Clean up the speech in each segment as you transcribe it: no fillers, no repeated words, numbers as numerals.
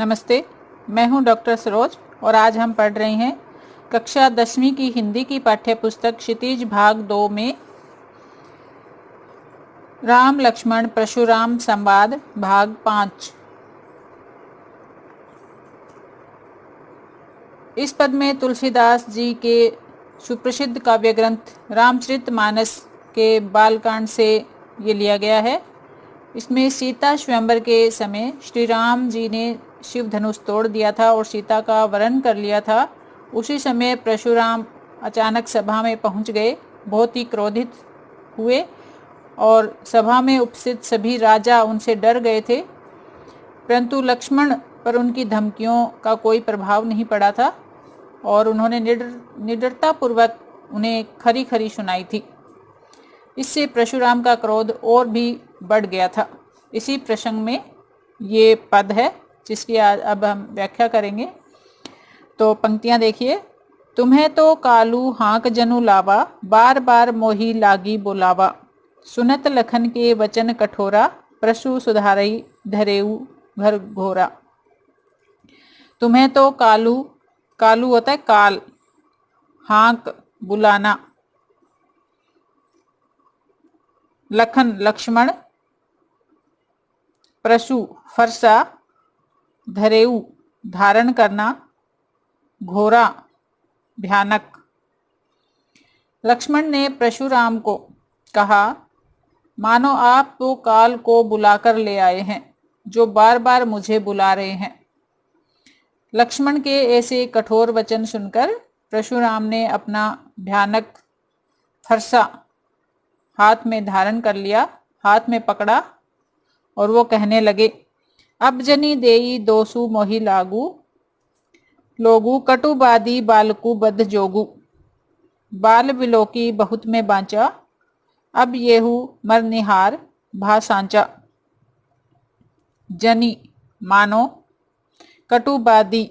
नमस्ते, मैं हूं डॉक्टर सरोज और आज हम पढ़ रहे हैं कक्षा 10वीं की हिंदी की पाठ्य पुस्तक क्षितिज भाग 2 में राम लक्ष्मण परशुराम संवाद भाग 5। इस पद में तुलसीदास जी के सुप्रसिद्ध काव्य ग्रंथ रामचरितमानस के बालकांड से ये लिया गया है। इसमें सीता स्वयंवर के समय श्री राम जी ने शिव धनुष तोड़ दिया था और सीता का वरण कर लिया था। उसी समय परशुराम अचानक सभा में पहुंच गए, बहुत ही क्रोधित हुए और सभा में उपस्थित सभी राजा उनसे डर गए थे, परंतु लक्ष्मण पर उनकी धमकियों का कोई प्रभाव नहीं पड़ा था और उन्होंने निडरतापूर्वक उन्हें खरी खरी सुनाई थी। इससे परशुराम का क्रोध और भी बढ़ गया था। इसी प्रसंग में ये पद है जिसकी अब हम व्याख्या करेंगे। तो पंक्तियां देखिए। तुम्हें तो कालू हाँक जनु लावा, बार बार मोही लागी बुलावा। सुनत लखन के वचन कठोरा, परशु सुधारई धरेऊ घर घोरा। तुम्हें तो कालू, कालू होता है काल, हाँक बुलाना, लखन लक्ष्मण, परशु फरसा, धरेऊ धारण करना, घोरा भयानक। लक्ष्मण ने परशुराम को कहा, मानो आप तो काल को बुलाकर ले आए हैं जो बार बार मुझे बुला रहे हैं। लक्ष्मण के ऐसे कठोर वचन सुनकर परशुराम ने अपना भयानक फरसा हाथ में धारण कर लिया, हाथ में पकड़ा और वो कहने लगे, अब जनी देई दोसु मोहि लागू, लोगू कटुबादी बालकु बद्ध जोगू। बाल विलोकी बहुत में बांचा, अब येहू मर निहार भा सांचा। जनी मानो, कटुबादी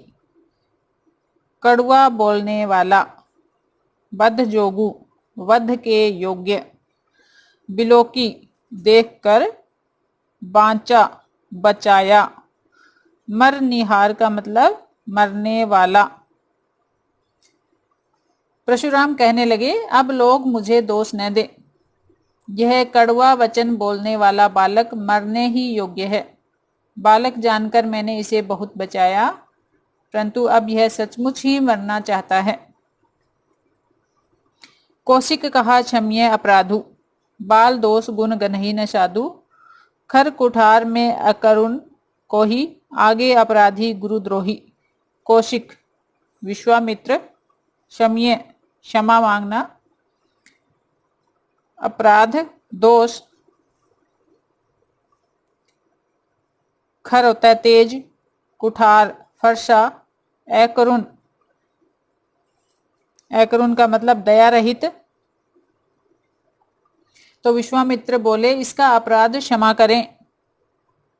कड़वा बोलने वाला, बद्ध जोगू वध के योग्य, बिलोकी देखकर, बांचा बचाया, मर निहार का मतलब मरने वाला। परशुराम कहने लगे, अब लोग मुझे दोष न दे, यह कड़वा वचन बोलने वाला बालक मरने ही योग्य है। बालक जानकर मैंने इसे बहुत बचाया, परंतु अब यह सचमुच ही मरना चाहता है। कौशिक कहा क्षम्य अपराधु, बाल दोष गुण गनही न साधु। खर कुठार में अकरुण कोही, आगे अपराधी गुरुद्रोही। कौशिक विश्वामित्र, क्षम्य क्षमा मांगना, अपराध दोष, खर होता है तेज, कुठार फरसा, अकरुण, अकरुण का मतलब दया रहित। तो विश्वामित्र बोले, इसका अपराध क्षमा करें।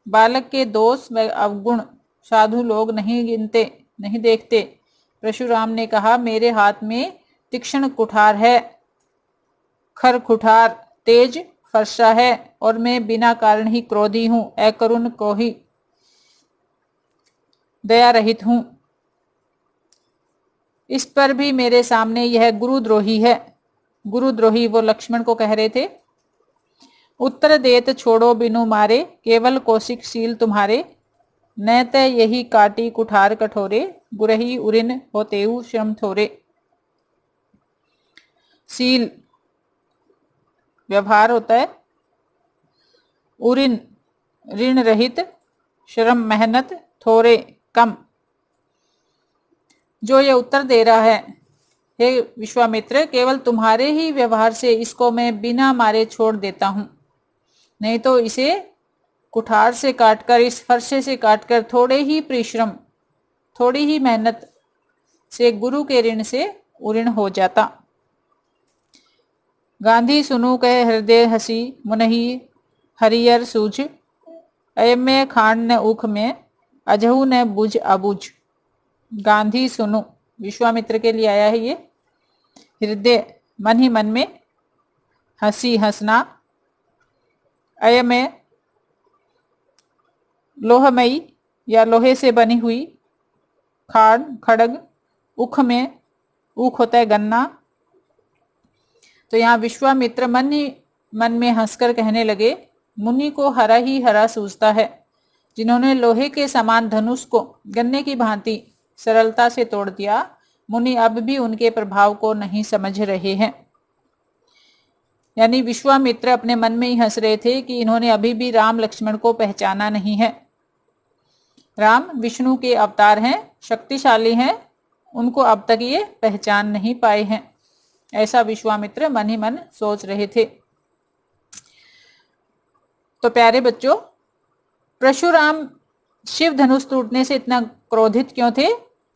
बालक के दोष व अवगुण साधु लोग नहीं गिनते, नहीं देखते। परशुराम ने कहा, मेरे हाथ में तीक्ष्ण कुठार है, खर कुठार तेज फरसा है और मैं बिना कारण ही क्रोधी हूं, अकरुण को ही दया रहित हूं। इस पर भी मेरे सामने यह गुरुद्रोही है। गुरुद्रोही वो लक्ष्मण को कह रहे थे। उत्तर देत छोड़ो बिनु मारे, केवल कौशिक शील तुम्हारे। न त यही काटी कुठार कठोरे, गुरही उरिन होतेऊ श्रम थोरे। शील व्यवहार होता है, उरिन ऋण रहित, श्रम मेहनत, थोरे कम। जो ये उत्तर दे रहा है, हे विश्वामित्र, केवल तुम्हारे ही व्यवहार से इसको मैं बिना मारे छोड़ देता हूं, नहीं तो इसे कुठार से काटकर, इस फरसे से काटकर थोड़े ही परिश्रम, थोड़ी ही मेहनत से गुरु के ऋण से उऋण हो जाता। गांधी सुनु कह हृदय हसी, मुनहि हरियर सूझ। अयमे खांड न उख में, अजहू न बुझ अबुझ। गांधी सुनु विश्वामित्र के लिए आया है ये। हृदय मन ही मन में, हंसी हंसना, अयमे लोहमयी या लोहे से बनी हुई खाड़, खड़ग, उख में, ऊख होता है गन्ना। तो यहाँ विश्वामित्र मन ही मन में हंसकर कहने लगे, मुनि को हरा ही हरा सूझता है। जिन्होंने लोहे के समान धनुष को गन्ने की भांति सरलता से तोड़ दिया, मुनि अब भी उनके प्रभाव को नहीं समझ रहे हैं। यानी विश्वामित्र अपने मन में ही हंस रहे थे कि इन्होंने अभी भी राम लक्ष्मण को पहचाना नहीं है। राम विष्णु के अवतार हैं, शक्तिशाली हैं, उनको अब तक ये पहचान नहीं पाए हैं। ऐसा विश्वामित्र मन ही मन सोच रहे थे। तो प्यारे बच्चों, परशुराम शिव धनुष टूटने से इतना क्रोधित क्यों थे?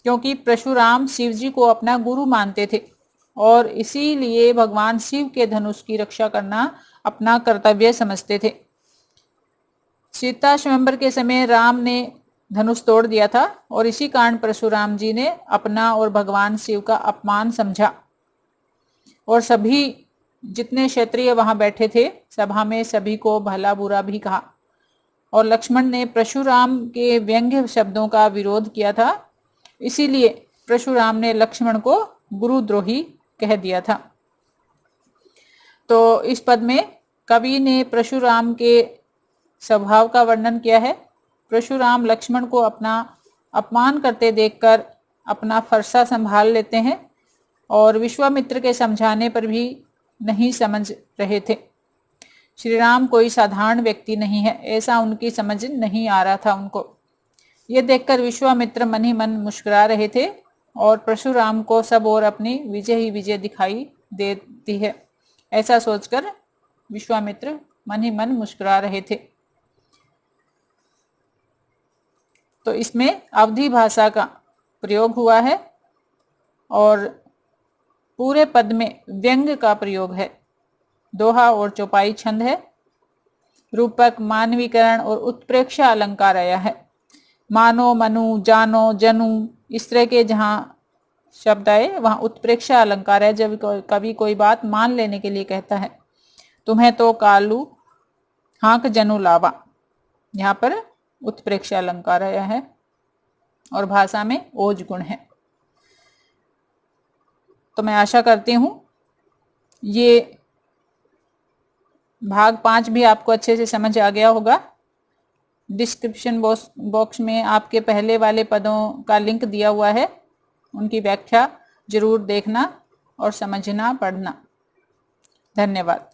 क्योंकि परशुराम शिव जी को अपना गुरु मानते थे और इसीलिए भगवान शिव के धनुष की रक्षा करना अपना कर्तव्य समझते थे। सीता स्वयंवर के समय राम ने धनुष तोड़ दिया था और इसी कारण परशुराम जी ने अपना और भगवान शिव का अपमान समझा और सभी जितने क्षत्रिय वहां बैठे थे सभा में सभी को भला बुरा भी कहा। और लक्ष्मण ने परशुराम के व्यंग्य शब्दों का विरोध किया था, इसीलिए परशुराम ने लक्ष्मण को गुरुद्रोही कह दिया था। तो इस पद में कवि ने परशुराम के स्वभाव का वर्णन किया है। परशुराम लक्ष्मण को अपना अपमान करते देखकर अपना फरसा संभाल लेते हैं और विश्वामित्र के समझाने पर भी नहीं समझ रहे थे। श्री राम कोई साधारण व्यक्ति नहीं है, ऐसा उनकी समझ नहीं आ रहा था उनको। ये देखकर विश्वामित्र मन ही मन मुस्कुरा रहे थे और परशुराम को सब और अपनी विजय ही विजय दिखाई देती है, ऐसा सोचकर विश्वामित्र मन ही मन मुस्कुरा रहे थे। तो इसमें अवधी भाषा का प्रयोग हुआ है और पूरे पद में व्यंग्य का प्रयोग है। दोहा और चौपाई छंद है। रूपक, मानवीकरण और उत्प्रेक्षा अलंकार आया है। मानो, मनु, जानो, जनु, इस तरह के जहाँ शब्द आए वहाँ उत्प्रेक्षा अलंकार है, जब कभी कोई बात मान लेने के लिए कहता है। तुम्हें तो कालू हाँक जनु लावा, यहाँ पर उत्प्रेक्षा अलंकार आया है और भाषा में ओज गुण है। तो मैं आशा करती हूँ ये भाग 5 भी आपको अच्छे से समझ आ गया होगा। डिस्क्रिप्शन बॉक्स में आपके पहले वाले पदों का लिंक दिया हुआ है, उनकी व्याख्या जरूर देखना और समझना, पढ़ना। धन्यवाद।